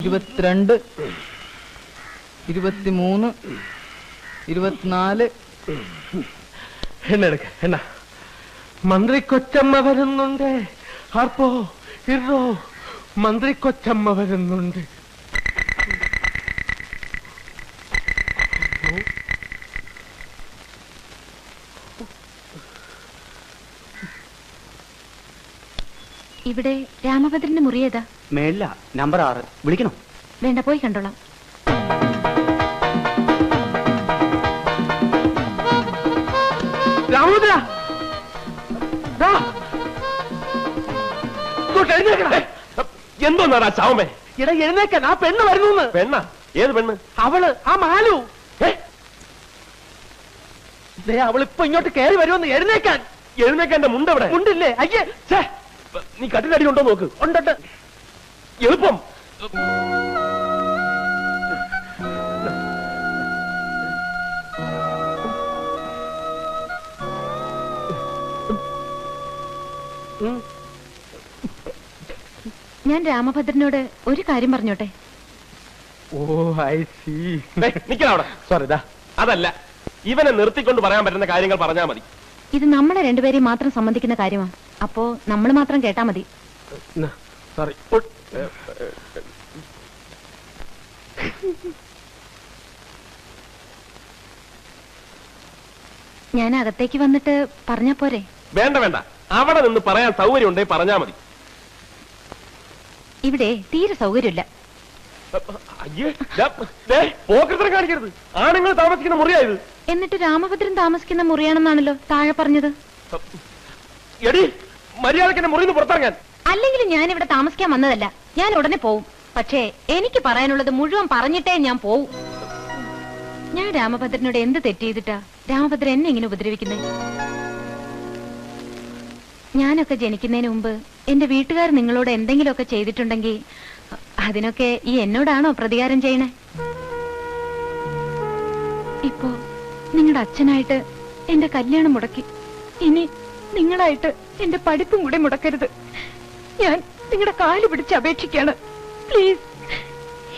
22, 23, 24. എണ്ണ മന്ത്രി കൊച്ചമ്മ വരുന്നുണ്ട്. ആർപ്പോ ഇറോ മന്ത്രി കൊച്ചമ്മ വരുന്നുണ്ട്. ഇവിടെ രാമഭദ്രന്റെ മുറി ഏതാ? മേളില നമ്പർ 6. വിളിക്കണോ? വേണ്ട, പോയി കണ്ടോളാം. രാമഭദ്ര എന്തോന്നാ ചാവമേ? ഇട എഴുന്നേക്കാൻ. ആ പെണ്ണ് വരുന്നു. പെണ്ണ? ഏത് പെണ്ണ്? അവള്, ആ മാലു. അവളിപ്പോ ഇങ്ങോട്ട് കയറി വരുമെന്ന്. എഴുന്നേക്കാൻ. എഴുന്നേക്കാൻ മുണ്ടവിടെ മുണ്ടില്ലേ? അയ്യേ, നീ കട്ടിലടി ഉണ്ടോ നോക്ക്. ഉണ്ടോ? എളുപ്പം. ഞാൻ രാമഭദ്രനോട് ഒരു കാര്യം പറഞ്ഞോട്ടെ? ഓ, ഐ സീ. നിക്കവിടെ. സോറി, അതല്ല, ഇവനെ നിർത്തിക്കൊണ്ട് പറയാൻ പറ്റുന്ന കാര്യങ്ങൾ പറഞ്ഞാൽ മതി. ഇത് നമ്മളെ രണ്ടുപേരെയും മാത്രം സംബന്ധിക്കുന്ന കാര്യമാണ്. അപ്പോ നമ്മൾ മാത്രം കേട്ടാ മതി. സോറി. ഞാൻ അകത്തേക്ക് വന്നിട്ട് പറഞ്ഞാ പോരെ? വേണ്ട വേണ്ട, അവിടെ നിന്ന് പറയാൻ സൗകര്യം ഉണ്ടെങ്കിൽ പറഞ്ഞാ മതി. ഇവിടെ തീരെ സൗകര്യമില്ല. പോക്കൃതം കാണിക്കരുത്. ആണുങ്ങൾ താമസിക്കുന്ന മുറിയായത്. എന്നിട്ട് രാമഭദ്രൻ താമസിക്കുന്ന മുറിയാണെന്നാണല്ലോ താഴെ പറഞ്ഞത്. എടി, മര്യാദക്ക് എന്നെ മുറിന്ന് പുറത്തിറങ്ങാൻ. അല്ലെങ്കിൽ ഞാൻ ഇവിടെ താമസിക്കാൻ വന്നതല്ല. ഞാൻ ഉടനെ പോവും. പക്ഷേ എനിക്ക് പറയാനുള്ളത് മുഴുവൻ പറഞ്ഞിട്ടേ ഞാൻ പോവും. ഞാൻ രാമഭദ്രനോട് എന്ത് തെറ്റ് ചെയ്തിട്ടാ രാമഭദ്രൻ എന്നെ ഇങ്ങനെ ഉപദ്രവിക്കുന്നത്? ഞാനൊക്കെ ജനിക്കുന്നതിന് മുമ്പ് എന്റെ വീട്ടുകാർ നിങ്ങളോട് എന്തെങ്കിലുമൊക്കെ ചെയ്തിട്ടുണ്ടെങ്കിൽ അതിനൊക്കെ ഈ എന്നോടാണോ പ്രതികാരം ചെയ്യണേ? ഇപ്പോ നിങ്ങളുടെ അച്ഛനായിട്ട് എന്റെ കല്യാണം മുടക്കി. ഇനി നിങ്ങളായിട്ട് എന്റെ പഠിപ്പും കൂടെ മുടക്കരുത്. ഞാൻ നിങ്ങളുടെ കാല് പിടിച്ച് അപേക്ഷിക്കാണ്. പ്ലീസ്,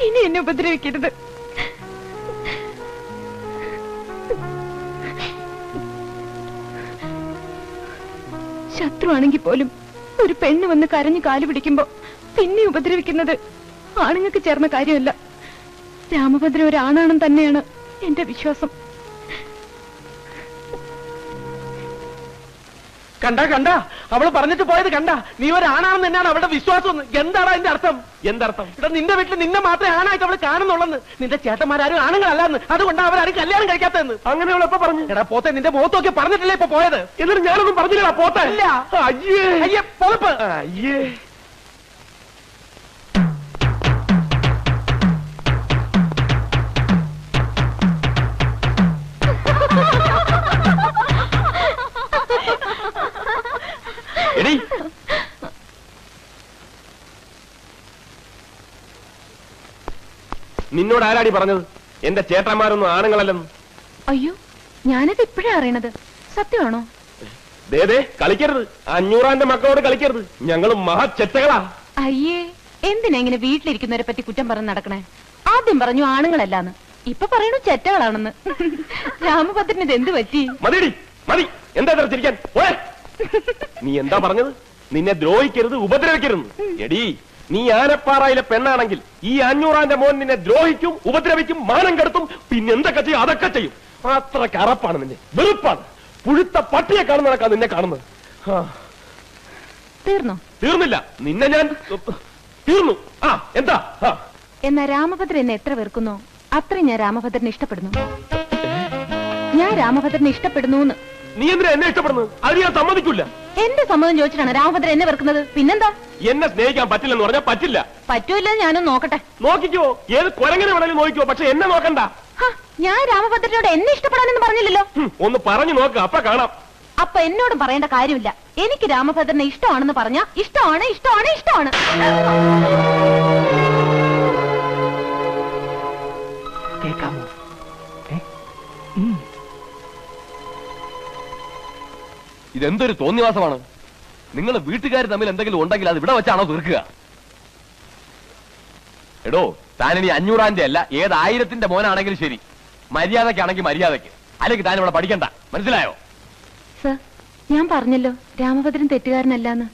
ഇനി എന്നെ ഉപദ്രവിക്കരുത്. ശത്രുവാണെങ്കിൽ പോലും ഒരു പെണ്ണ് വന്ന് കരഞ്ഞു കാല് പിടിക്കുമ്പോ പിന്നെ ഉപദ്രവിക്കുന്നത് ആണുങ്ങൾക്ക് ചേർന്ന കാര്യമല്ല. രാമഭദ്രൻ ഒരാണാണെന്ന് തന്നെയാണ് എന്റെ വിശ്വാസം. കണ്ട അവള് പറഞ്ഞിട്ട് പോയത് കണ്ട. നീ ഒരാണാണെന്ന് തന്നെയാണ് അവളുടെ വിശ്വാസം. എന്താണ് അതിന്റെ അർത്ഥം? എന്തർത്ഥം? ഇവിടെ നിന്റെ വീട്ടിൽ നിന്നെ മാത്രമേ ആണായിട്ട് അവള് കാണുന്നുള്ളെന്ന്. നിന്റെ ചേട്ടന്മാരും ആണുങ്ങളല്ലാന്ന്. അതുകൊണ്ടാണ് അവരാരും കല്യാണം കഴിക്കാത്തതെന്ന്. അങ്ങനെ അവൾ എപ്പോ പറഞ്ഞു? എടാ പോത്തെ, നിന്റെ മുഖത്തൊക്കെ പറഞ്ഞിട്ടില്ലേ ഇപ്പൊ പോയത്? എന്നിട്ട് ഞാനൊന്നും പറഞ്ഞില്ലടാ പോത്തെ. ഇല്ല. അയ്യേ അയ്യേ പൊളപ്പ്. അയ്യേ. നിന്നോട് ആരാടി പറഞ്ഞത് എന്റെ ചേട്ടന്മാരൊന്നും ആണുങ്ങളല്ലെന്ന്? അയ്യോ, ഞാനത് ഇപ്പോഴേ അറിയണത്. സത്യമാണോ? ദേ കളിക്കരുത്. 500 മക്കളോട് കളിക്കരുത്. ഞങ്ങളും മഹാചെറ്റകളാ. അയ്യേ, എന്തിനാ ഇങ്ങനെ വീട്ടിലിരിക്കുന്നവരെ പറ്റി കുറ്റം പറഞ്ഞ് നടക്കണേ? ആദ്യം പറഞ്ഞു ആണുങ്ങളല്ലാന്ന്, ഇപ്പൊ പറയണു ചെറ്റകളാണെന്ന്. രാമഭദ്രന് ഇത് എന്ത് പറ്റി? മതിയടി, മതി. എന്താ ചിരിക്കാൻ? നീ എന്താ പറഞ്ഞത്? നിന്നെ ദ്രോഹിക്കരുത്, ഉപദ്രവിക്കരുത്. എടി, നീ ആനപ്പാറയിലെ പെണ്ണാണെങ്കിൽ ഈ 500 മോൻ നിന്നെ ദ്രോഹിക്കും, ഉപദ്രവിക്കും, മാനം കെടുത്തും, പിന്നെ എന്തൊക്കെ ചെയ്യും? അതൊക്കെ ചെയ്യും. അത്ര കറപ്പാണ് നിന്നെ. വെറുപ്പാണ്. പുഴുത്ത പട്ടിയെ കാണുന്നതൊക്കെ നിന്നെ കാണുന്നത്. തീർന്നോ? തീർന്നില്ല. നിന്നെ ഞാൻ തീർന്നു. എന്താ? എന്നാ രാമഭദ്രൻ എന്നെ എത്ര വെറുക്കുന്നോ അത്രയും ഞാൻ രാമഭദ്രനെ ഇഷ്ടപ്പെടുന്നു. ഞാൻ രാമഭദ്രനെ ഇഷ്ടപ്പെടുന്നു. നീ എന്തിനാ എന്നെ ഇഷ്ടപ്പെടുന്നത്? അത് ഞാൻ സമ്മതിക്കില്ല. എന്റെ സമ്മതം ചോദിച്ചിട്ടാണ് രാമഭദ്രൻ എന്നെ വെറുക്കുന്നത്. പിന്നെന്താ? എന്നെ സ്നേഹിക്കാൻ പറ്റില്ലെന്ന് പറഞ്ഞാൽ പറ്റില്ല. പറ്റൂല്ല, ഞാനൊന്ന് നോക്കട്ടെ. നോക്കിക്കോ, ഏത് കുരങ്ങനെ വേണമെങ്കിലും നോക്കിക്കോ, പക്ഷെ എന്നെ നോക്കണ്ട. ഞാൻ രാമഭദ്രനോട് എന്നെ ഇഷ്ടപ്പെടാനെന്ന് പറഞ്ഞില്ലല്ലോ. ഒന്ന് പറഞ്ഞു നോക്ക്, അപ്പൊ കാണാം. അപ്പൊ എന്നോടും പറയേണ്ട കാര്യമില്ല. എനിക്ക് രാമഭദ്രനെ ഇഷ്ടമാണെന്ന് പറഞ്ഞാ ഇഷ്ടമാണ്, ഇഷ്ടമാണ്, ഇഷ്ടമാണ്. കേൾക്കാമോ? ഇതെന്തൊരു തോന്നിവാസമാണ്. നിങ്ങൾ വീട്ടുകാർ തമ്മിൽ എന്തെങ്കിലും ഉണ്ടെങ്കിൽ അത് ഇവിടെ വെച്ചാണോ തീർക്കുക? എടോ താനിനി 500-ന്റെ അല്ല ഏത് 1000-ന്റെ മോനാണെങ്കിലും ശരി, മര്യാദക്കാണെങ്കിൽ മര്യാദക്ക്, അല്ലെങ്കിൽ താൻ ഇവിടെ പഠിക്കണ്ട. മനസ്സിലായോ? സർ, ഞാൻ പറഞ്ഞല്ലോ രാമഭദ്രൻ തെറ്റുകാരനല്ലാന്ന്.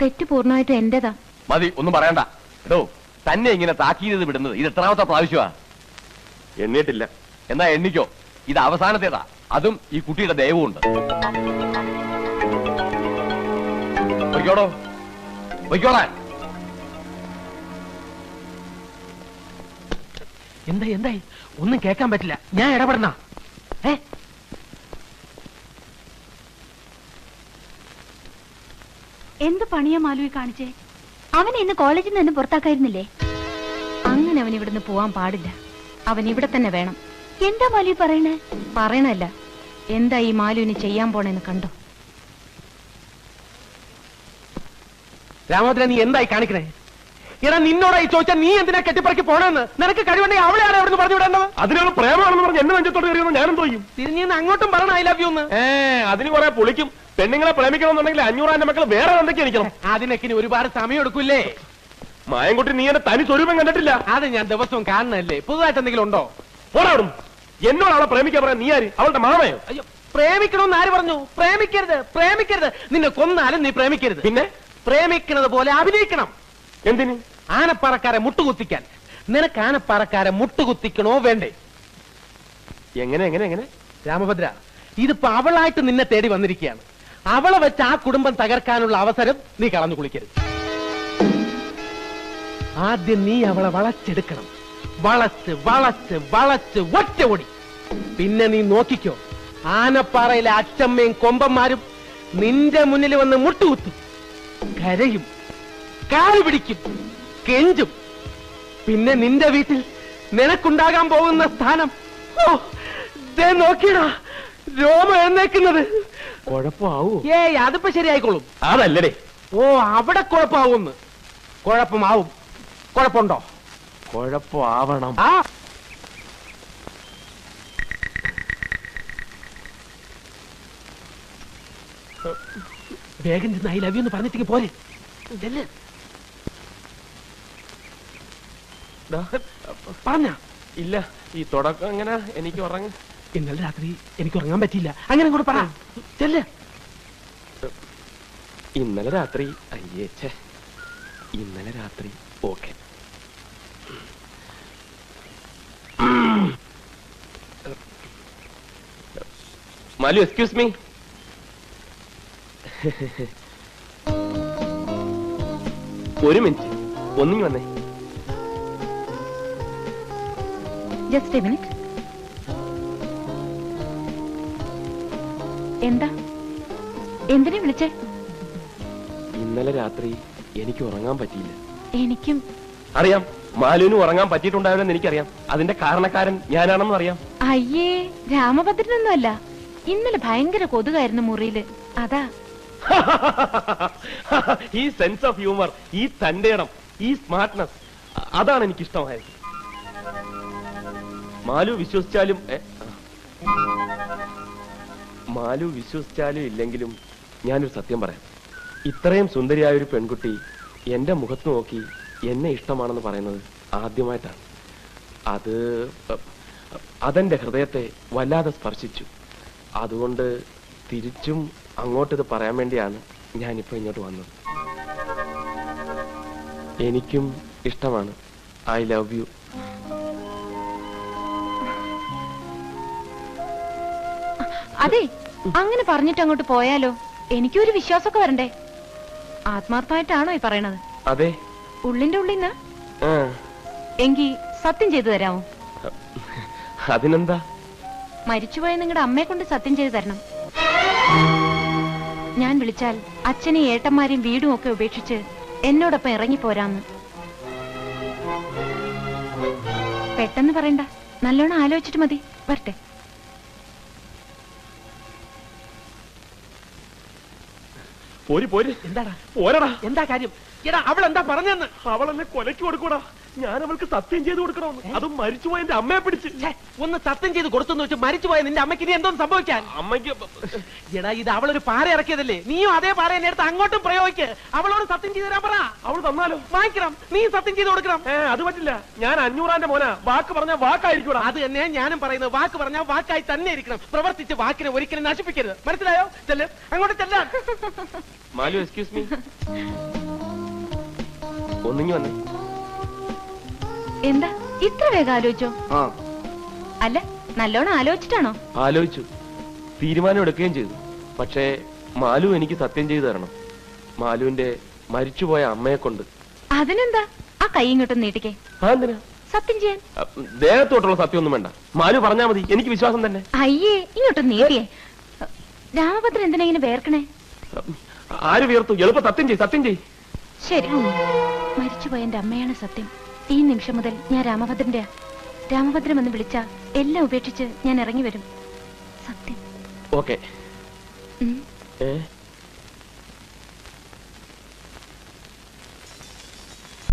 തെറ്റ് പൂർണ്ണമായിട്ടും എന്റേതാ. മതി, ഒന്നും പറയണ്ട. എടോ തന്നെ ഇങ്ങനെ താക്കീത് വിടുന്നത് ഇത് എത്രാമത്തെ പ്രാവശ്യമാ? എണ്ണിയിട്ടില്ല. എന്നാ എണ്ണിക്കോ, ഇത് അവസാനത്തേതാ. അതും ഈ കുട്ടിയുടെ ദയവുമുണ്ട്. പൊയ്ക്കോടോ, പൊയ്ക്കോളാൻ. എന്തായി? ഒന്നും കേൾക്കാൻ പറ്റില്ല. ഞാൻ ഇടപെടണ? എന്ത് പണിയാ മാലുവി കാണിച്ചേ? അവൻ ഇന്ന് കോളേജിൽ നിന്ന് പുറത്താക്കായിരുന്നില്ലേ? അങ്ങനെ അവൻ ഇവിടുന്ന് പോവാൻ പാടില്ല. അവൻ ഇവിടെ തന്നെ വേണം. എന്താ മാലുവി പറയണേ? പറയണല്ല, എന്താ ഈ മാലുവിന് ചെയ്യാൻ പോണെന്ന് കണ്ടോ? രാമഭദ്രൻ, നീ എന്തായി കാണിക്കണേ? എടാ, നിന്നോടായി ചോദിച്ചാൽ നീ എന്തിനാ കെട്ടിപ്പറക്കി പോണെന്ന്? നിനക്ക് കഴിവുണ്ടെങ്കിൽ അവളെയാണ് അവിടെ പറഞ്ഞു വിടേണ്ടത്. അതിനുള്ള പ്രേമാണെന്ന് പറഞ്ഞ് എന്നെ നെഞ്ചത്തോട് കയറിയെന്ന് ഞാനും തോന്നും. തിരിഞ്ഞ് അങ്ങോട്ടും പറയണം ഐ ലവ് യു എന്ന്. അതിന് കുറെ പൊളിക്കും. പെണ്ണുങ്ങളെ പ്രേമിക്കണമെന്നുണ്ടെങ്കിൽ 500-ന്റെ മക്കൾ വേറെ എന്തൊക്കെ എനിക്കണം. അതിനൊക്കെ ഇനി ഒരുപാട് സമയം എടുക്കൂല്ലേ? മായൻകുട്ടി, നീ എന്റെ തനി സ്വരൂപം കണ്ടിട്ടില്ല. അത് ഞാൻ ദിവസവും കാണണല്ലേ. പുതുതായിട്ട് എന്തെങ്കിലും ഉണ്ടോ? പോരാടും. എന്നോട് അവളെ പ്രേമിക്കാൻ പറയാൻ നീ ആര്? അവളുടെ മാമയോ? അയ്യോ, പ്രേമിക്കണമെന്ന് ആര് പറഞ്ഞു? പ്രേമിക്കരുത്, പ്രേമിക്കരുത്. നിന്നെ കൊന്നാലും നീ പ്രേമിക്കരുത്. പിന്നെ പ്രേമിക്കുന്നത് പോലെ അഭിനയിക്കണം. എന്തിന്? ആനപ്പാറക്കാരെ മുട്ടുകുത്തിക്കാൻ. നിനക്ക് ആനപ്പാറക്കാരെ മുട്ടുകുത്തിക്കണോ വേണ്ടേ? എങ്ങനെ എങ്ങനെ എങ്ങനെ? രാമഭദ്ര, ഇതിപ്പോ അവളായിട്ട് നിന്നെ തേടി വന്നിരിക്കുകയാണ്. അവളെ വെച്ച് ആ കുടുംബം തകർക്കാനുള്ള അവസരം നീ കളഞ്ഞു കുളിക്കരുത്. ആദ്യം നീ അവളെ വളച്ചെടുക്കണം. വളച്ച് വളച്ച് വളച്ച് ഒറ്റ ഓടി. പിന്നെ നീ നോക്കിക്കോ, ആനപ്പാറയിലെ അച്ചമ്മയും കൊമ്പന്മാരും നിന്റെ മുന്നിൽ വന്ന് മുട്ടുകുത്തും, കരയും, കാല് പിടിക്കും, കെഞ്ചും. പിന്നെ നിന്റെ വീട്ടിൽ നിനക്കുണ്ടാകാൻ പോകുന്ന സ്ഥാനം, ഓ ദേ നോക്കിയടാ, രോമം എഴുന്നേക്കുന്നത്. കുഴപ്പമാവൂ? ഏയ്, അതിപ്പോ ശരിയായിക്കോളും. അതല്ലേ. ഓ, അവിടെ കുഴപ്പമാവുമെന്ന്. കുഴപ്പമാവും. കുഴപ്പമുണ്ടോ? കുഴപ്പമാവണം. ആ, വേഗം ചെന്ന് ഐ ലവ് യു എന്ന് പറഞ്ഞിട്ടേക്ക് പോരെ. പറഞ്ഞ ഇല്ല, ഈ തുടക്കം എങ്ങനെ? എനിക്ക് ഉറങ്ങ. ഇന്നലെ രാത്രി എനിക്ക് ഉറങ്ങാൻ പറ്റിയില്ല. അങ്ങനെ കൂടെ പറ. ചെല്ല്. ഇന്നലെ രാത്രി അയ്യേച്ചേ, ഇന്നലെ രാത്രി ഓക്കെ. Malu, excuse me. ഒരു മിനിറ്റ്, ഒന്നിങ്ങി വന്നേ. Just A minute. എന്താ? എന്തിനാ വിളിച്ചേ? ഇന്നലെ രാത്രി എനിക്ക് ഉറങ്ങാൻ പറ്റിയില്ല. എനിക്കും അറിയാം. മാലുവിന് ഉറങ്ങാൻ പറ്റിയിട്ടുണ്ടാവില്ലെന്ന് എനിക്കറിയാം. അതിന്റെ കാരണക്കാരൻ ഞാനാണെന്ന് അറിയാം. അയ്യേ, രാമഭദ്രനൊന്നും അല്ല. ഇന്നലെ ഭയങ്കര കൊതുകായിരുന്നു മുറിയില്, അതാ. ഈ സെൻസ് ഓഫ് ഹ്യൂമർ, ഈ തന്റേടം, ഈ സ്മാർട്ട്നെസ്, അതാണ് എനിക്ക് ഇഷ്ടമായത്. മാലു വിശ്വസിച്ചാലും ഇല്ലെങ്കിലും ഞാനൊരു സത്യം പറയാം. ഇത്രയും സുന്ദരിയായ ഒരു പെൺകുട്ടി എന്റെ മുഖത്ത് നോക്കി എന്നെ ഇഷ്ടമാണെന്ന് പറയുന്നത് ആദ്യമായിട്ടാണ്. അതെന്റെ ഹൃദയത്തെ വല്ലാതെ സ്പർശിച്ചു. അതുകൊണ്ട് തിരിച്ചും അങ്ങോട്ടിത് പറയാൻ വേണ്ടിയാണ് ഞാനിപ്പോ ഇങ്ങോട്ട് വന്നത്. എനിക്കും ഇഷ്ടമാണ്. I love you. അതെ, അങ്ങനെ പറഞ്ഞിട്ട് അങ്ങോട്ട് പോയാലോ? എനിക്കൊരു വിശ്വാസമൊക്കെ വരണ്ടേ. ആത്മാർത്ഥമായിട്ടാണോ ഈ പറയണത്? അതെ, ഉള്ളിന്റെ ഉള്ളിന്ന്. ആ, എങ്കി സത്യം ചെയ്തു തരാമോ? അതിനെന്താ? മരിച്ചുപോയ നിങ്ങളുടെ അമ്മയെ കൊണ്ട് സത്യം ചെയ്തു തരണം. ഞാൻ വിളിച്ചാൽ അച്ഛനെയും ഏട്ടന്മാരെയും വീടും ഒക്കെ ഉപേക്ഷിച്ച് എന്നോടൊപ്പം ഇറങ്ങിപ്പോരാന്ന്. പെട്ടെന്ന് പറയണ്ട, നല്ലോണം ആലോചിച്ചിട്ട് മതി. വരട്ടെ. പോരി പോരി. എന്താടാ പോരടാ? എന്താ കാര്യം? എടാ അവൾ എന്താ പറഞ്ഞെന്ന്? അവൾ എന്നെ കൊലക്ക് കൊടുക്കൂടാ. ഞാൻ അവൾക്ക് സത്യം ചെയ്ത് കൊടുക്കണമെന്ന്. അതും മരിച്ചുപോയ എന്റെ അമ്മയെ പിടിച്ച്. ഒന്ന് സത്യം ചെയ്ത് കൊടുത്തെന്ന് വെച്ച് മരിച്ചുപോയ നിന്റെ അമ്മയ്ക്ക് ഇനി എന്തോന്ന് സംഭവിക്കാൻ? അമ്മയ്ക്ക് എടാ ഇത് അവളൊരു പാറ ഇറക്കിയതല്ലേ, നീയും അതേ പാറ എന്നെ എടുത്ത് അങ്ങോട്ടും പ്രയോഗിക്ക്. അവളോട് സത്യം ചെയ്ത് തരാൻ പറ. അവൾ തന്നാലോ? വാങ്ങിക്കണം. നീ സത്യം ചെയ്ത് കൊടുക്കണം. അത് പറ്റില്ല. ഞാൻ 500 മോനാ. വാക്ക് പറഞ്ഞ വാക്കായിരിക്കും. അത് തന്നെ ഞാനും പറയുന്നത്. വാക്ക് പറഞ്ഞാൽ വാക്കായി തന്നെ ഇരിക്കണം. പ്രവർത്തിച്ച് വാക്കിനെ ഒരിക്കലും നശിപ്പിക്കരുത്. മനസ്സിലായോ? ചെല്ല്, അങ്ങോട്ട് ചെല്ലാം. മാലു എക്സ്ക്യൂസ് മീ, ഒന്നിങ്ങി വന്നേ. എന്താ ഇത്ര വേഗം ആലോചിച്ചോ? അല്ല, നല്ലോണം ആലോചിച്ചിട്ടാണോ? ആലോചിച്ചു, തീരുമാനം എടുക്കുകയും ചെയ്തു. പക്ഷേ മാലു എനിക്ക് സത്യം ചെയ്തു തരണം. മാലുവിന്റെ മരിച്ചുപോയ അമ്മയെ കൊണ്ട്. അതിനെന്താ? ആ കൈ ഇങ്ങോട്ടും നീട്ടിക്കേ. അതെന്തിനാ? സത്യം ചെയ്യാൻ. ദേഹത്തോട്ടുള്ള സത്യം ഒന്നും വേണ്ട. മാലു പറഞ്ഞാ മതി, എനിക്ക് വിശ്വാസം തന്നെ. അയ്യേ, ഇങ്ങോട്ടും നീട്ടിയേ. രാമഭദ്രൻ എന്തിനാ ഇങ്ങനെ വേർക്കണേ? ആര് വീർത്തു? എളുപ്പം സത്യം ചെയ്, സത്യം ചെയ്. ശരി, മരിച്ചുപോയ എന്റെ അമ്മയാണ് സത്യം. ഈ നിമിഷം മുതൽ ഞാൻ രാമഭദ്രന്റെ. രാമഭദ്രം എന്ന് വിളിച്ച എല്ലാം ഉപേക്ഷിച്ച് ഞാൻ ഇറങ്ങി വരും. സത്യം. ഓക്കെ.